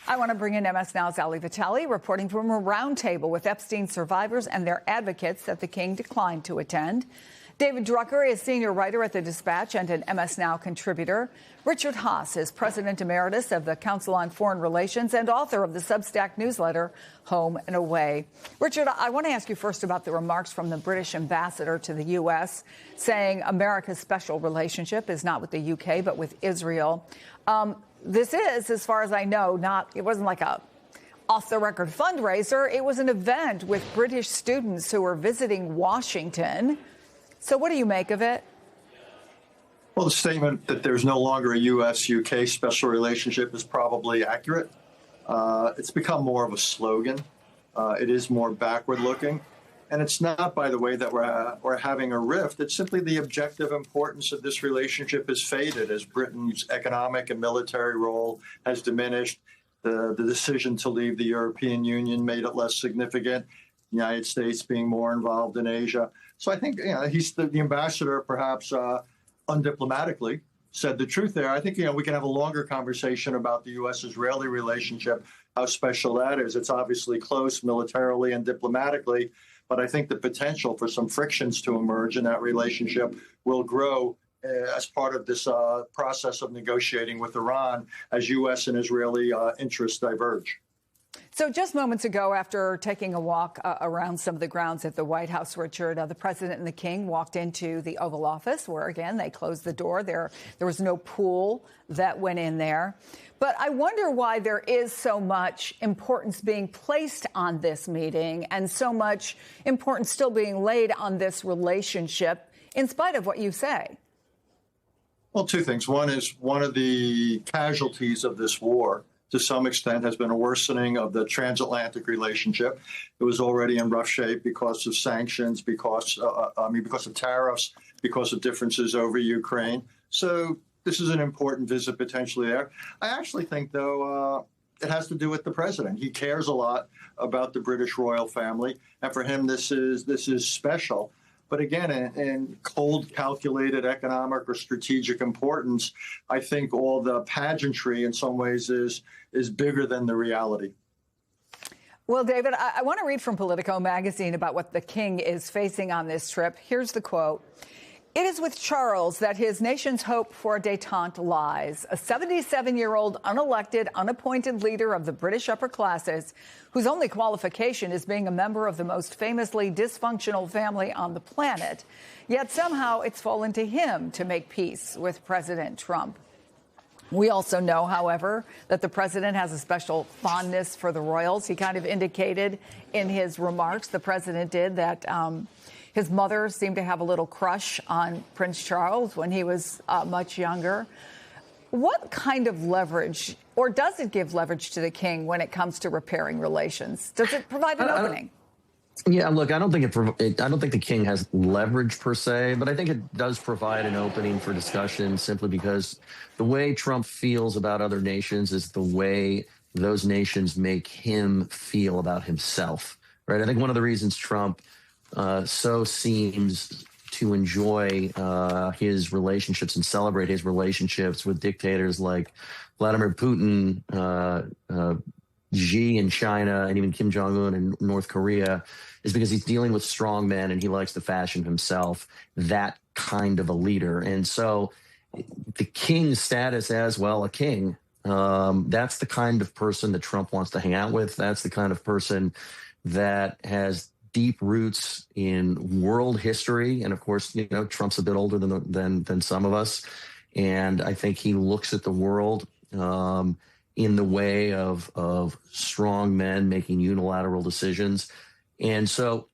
I want to bring in MS Now's Ali Vitale, reporting from a roundtable with Epstein survivors and their advocates that the king declined to attend. David Drucker is senior writer at The Dispatch and an MS Now contributor. Richard Haass is president emeritus of the Council on Foreign Relations and author of the Substack newsletter Home and Away. Richard, I want to ask you first about the remarks from the British ambassador to the U.S. saying America's special relationship is not with the U.K. but with Israel. This is, as far as I know, it wasn't like a off-the-record fundraiser. It was an event with British students who were visiting Washington. So what do you make of it? Well, the statement that there's no longer a U.S.-UK special relationship is probably accurate. It's become more of a slogan. It is more backward-looking. And it's not, by the way, that we're having a rift. It's simply the objective importance of this relationship has faded as Britain's economic and military role has diminished. The decision to leave the European Union made it less significant. The United States being more involved in Asia. So I think he's the ambassador, perhaps undiplomatically, said the truth there. I think we can have a longer conversation about the U.S.-Israeli relationship, how special that is. It's obviously close militarily and diplomatically, but I think the potential for some frictions to emerge in that relationship will grow as part of this process of negotiating with Iran as U.S. and Israeli interests diverge. So just moments ago, after taking a walk around some of the grounds at the White House, Richard, the president and the king walked into the Oval Office, where, again, they closed the door. There was no pool that went in there. But I wonder why there is so much importance being placed on this meeting and so much importance still being laid on this relationship, in spite of what you say. Well, two things. One is one of the casualties of this war, to some extent, has been a worsening of the transatlantic relationship. It was already in rough shape because of sanctions, because of tariffs, because of differences over Ukraine. So this is an important visit potentially there. I actually think, though, it has to do with the president. He cares a lot about the British royal family, and for him, this is special. But again, in cold, calculated economic or strategic importance, I think all the pageantry in some ways is bigger than the reality. Well, David, I want to read from Politico magazine about what the king is facing on this trip. Here's the quote. It is with Charles that his nation's hope for a détente lies. A 77-year-old, unelected, unappointed leader of the British upper classes, whose only qualification is being a member of the most famously dysfunctional family on the planet. Yet somehow it's fallen to him to make peace with President Trump. We also know, however, that the president has a special fondness for the royals. He kind of indicated in his remarks, the president did, that his mother seemed to have a little crush on Prince Charles when he was much younger. What kind of leverage, or does it give leverage to the king when it comes to repairing relations? Does it provide an opening? Yeah, look, I don't think the king has leverage per se, but I think it does provide an opening for discussion simply because the way Trump feels about other nations is the way those nations make him feel about himself, right? I think one of the reasons Trump so seems to enjoy his relationships and celebrate his relationships with dictators like Vladimir Putin, Xi in China, and even Kim Jong-un in North Korea is because he's dealing with strong men and he likes to fashion himself that kind of a leader. And so the king's status as, well, a king, that's the kind of person that Trump wants to hang out with. That's the kind of person that has deep roots in world history. And of course, Trump's a bit older than some of us. And I think he looks at the world in the way of strong men making unilateral decisions. And so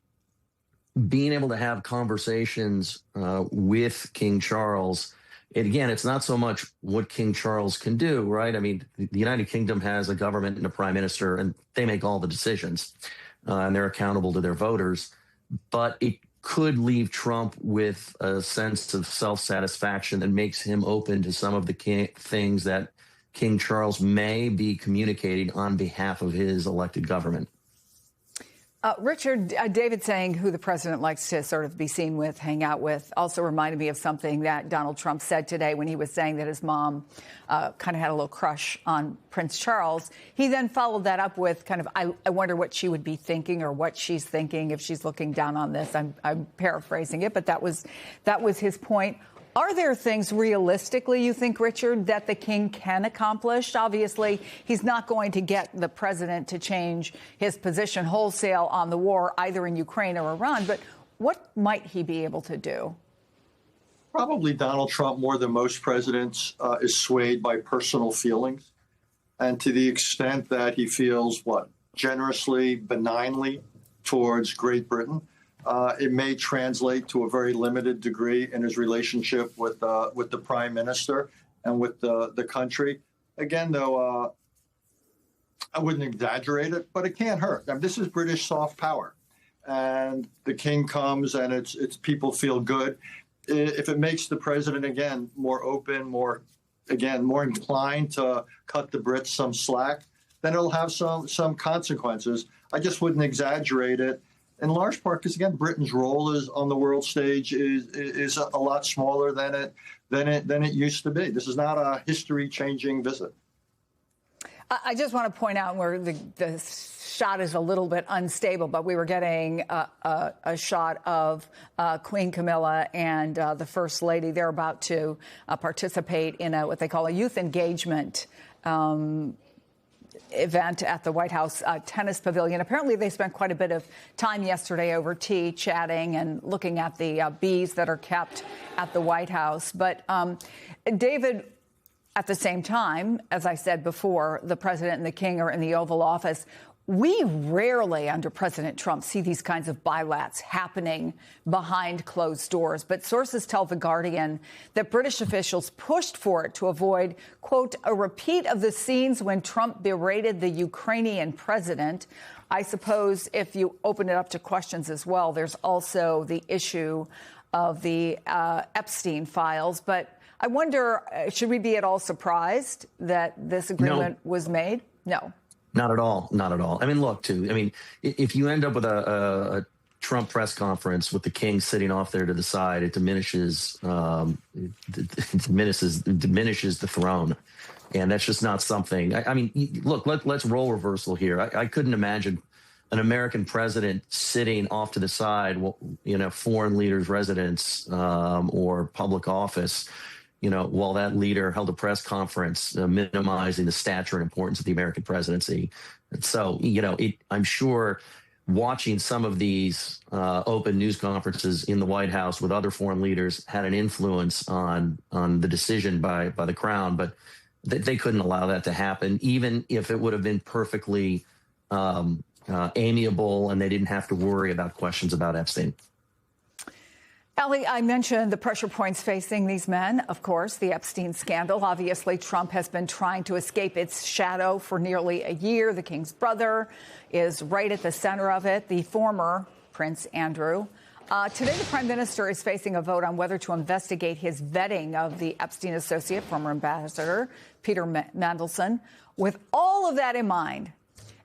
being able to have conversations with King Charles, again, it's not so much what King Charles can do, right? I mean, the United Kingdom has a government and a prime minister, and they make all the decisions, and they're accountable to their voters. But it could leave Trump with a sense of self-satisfaction that makes him open to some of the things that King Charles may be communicating on behalf of his elected government. Richard, David saying who the president likes to sort of be seen with, hang out with, also reminded me of something that Donald Trump said today when he was saying that his mom kind of had a little crush on Prince Charles. He then followed that up with kind of, I wonder what she would be thinking or what she's thinking if she's looking down on this. I'm paraphrasing it, but that was his point. Are there things realistically, you think, Richard, that the king can accomplish? Obviously, he's not going to get the president to change his position wholesale on the war, either in Ukraine or Iran. But what might he be able to do? Probably Donald Trump, more than most presidents, is swayed by personal feelings. And to the extent that he feels, generously, benignly towards Great Britain, it may translate to a very limited degree in his relationship with the prime minister and with the country. Again, though, I wouldn't exaggerate it, but it can't hurt. I mean, this is British soft power, and the king comes, and it's people feel good. If it makes the president again more open, more inclined to cut the Brits some slack, then it'll have some consequences. I just wouldn't exaggerate it. In large part, because again, Britain's role is on the world stage is a lot smaller than it used to be. This is not a history-changing visit. I just want to point out where the shot is a little bit unstable, but we were getting a shot of Queen Camilla and the First Lady. They're about to participate in what they call a youth engagement event at the White House tennis pavilion. Apparently, they spent quite a bit of time yesterday over tea, chatting and looking at the bees that are kept at the White House. But David, at the same time, as I said before, the president and the king are in the Oval Office. We rarely, under President Trump, see these kinds of bilats happening behind closed doors. But sources tell The Guardian that British officials pushed for it to avoid, quote, a repeat of the scenes when Trump berated the Ukrainian president. I suppose if you open it up to questions as well, there's also the issue of the Epstein files. But I wonder, should we be at all surprised that this agreement was made? No. Not at all. Not at all. I mean, look, if you end up with a Trump press conference with the king sitting off there to the side, it diminishes the throne. And that's just not something. I mean, look, let's role reversal here. I couldn't imagine an American president sitting off to the side, foreign leaders' residence or public office, while that leader held a press conference minimizing the stature and importance of the American presidency. And so, I'm sure watching some of these open news conferences in the White House with other foreign leaders had an influence on the decision by the Crown, but they couldn't allow that to happen, even if it would have been perfectly amiable and they didn't have to worry about questions about Epstein. Ellie, I mentioned the pressure points facing these men. Of course, the Epstein scandal. Obviously, Trump has been trying to escape its shadow for nearly a year. The king's brother is right at the center of it, the former Prince Andrew. Today, the prime minister is facing a vote on whether to investigate his vetting of the Epstein associate, former ambassador Peter Mandelson. With all of that in mind,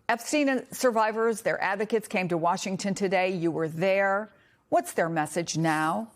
Epstein survivors, their advocates came to Washington today. You were there. What's their message now?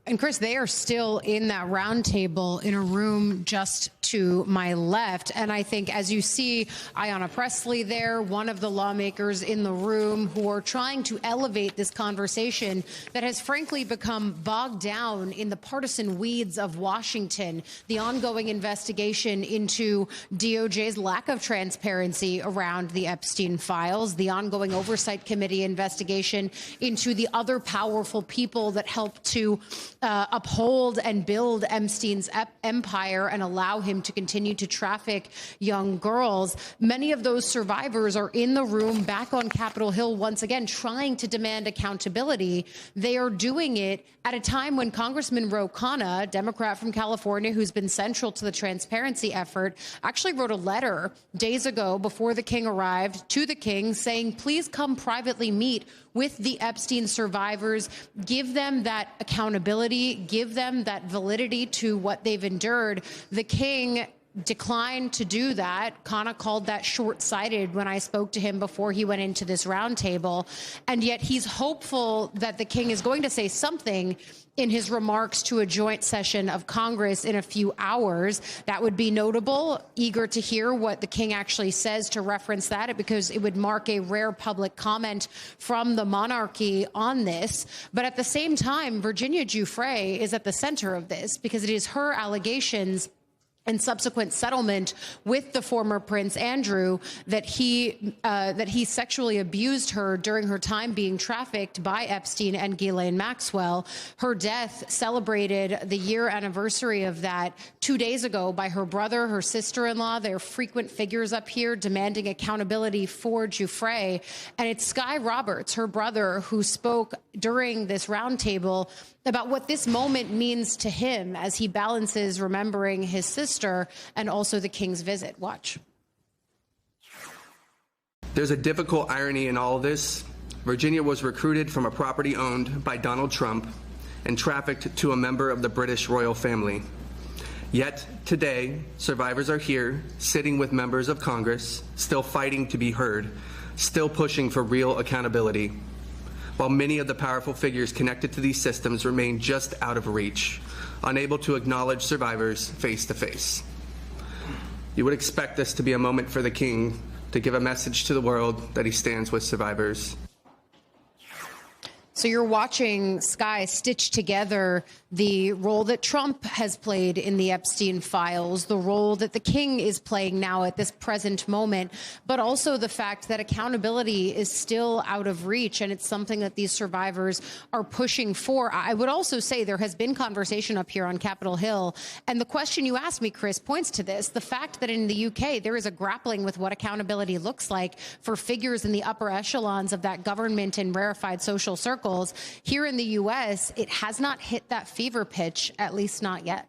And Chris, they are still in that round table in a room just to my left. And I think, as you see, Ayanna Pressley there, one of the lawmakers in the room who are trying to elevate this conversation that has frankly become bogged down in the partisan weeds of Washington, the ongoing investigation into DOJ's lack of transparency around the Epstein files, the ongoing oversight committee investigation into the other powerful people that helped to uphold and build Epstein's empire and allow him to continue to traffic young girls. Many of those survivors are in the room back on Capitol Hill once again trying to demand accountability. They are doing it at a time when Congressman Ro Khanna, a Democrat from California who's been central to the transparency effort, actually wrote a letter days ago before the king arrived to the king saying, please come privately meet with the Epstein survivors, give them that accountability, give them that validity to what they've endured. The king declined to do that. Kana called that short-sighted when I spoke to him before he went into this roundtable. And yet he's hopeful that the king is going to say something in his remarks to a joint session of Congress in a few hours. That would be notable. Eager to hear what the king actually says to reference that, because it would mark a rare public comment from the monarchy on this. But at the same time, Virginia Giuffre is at the center of this, because it is her allegations and subsequent settlement with the former Prince Andrew that he sexually abused her during her time being trafficked by Epstein and Ghislaine Maxwell. Her death celebrated the year anniversary of that 2 days ago by her brother, her sister-in-law. They're frequent figures up here demanding accountability for Giuffre. And it's Sky Roberts, her brother, who spoke during this roundtable about what this moment means to him as he balances remembering his sister and also the king's visit. Watch. There's a difficult irony in all of this. Virginia was recruited from a property owned by Donald Trump and trafficked to a member of the British royal family. Yet today, survivors are here, sitting with members of Congress, still fighting to be heard, still pushing for real accountability, while many of the powerful figures connected to these systems remain just out of reach, unable to acknowledge survivors face to face. You would expect this to be a moment for the king to give a message to the world that he stands with survivors. So you're watching Sky stitch together the role that Trump has played in the Epstein files, the role that the king is playing now at this present moment, but also the fact that accountability is still out of reach, and it's something that these survivors are pushing for. I would also say there has been conversation up here on Capitol Hill, and the question you asked me, Chris, points to this. The fact that in the UK there is a grappling with what accountability looks like for figures in the upper echelons of that government and rarefied social circle. Here in the U.S., it has not hit that fever pitch, at least not yet.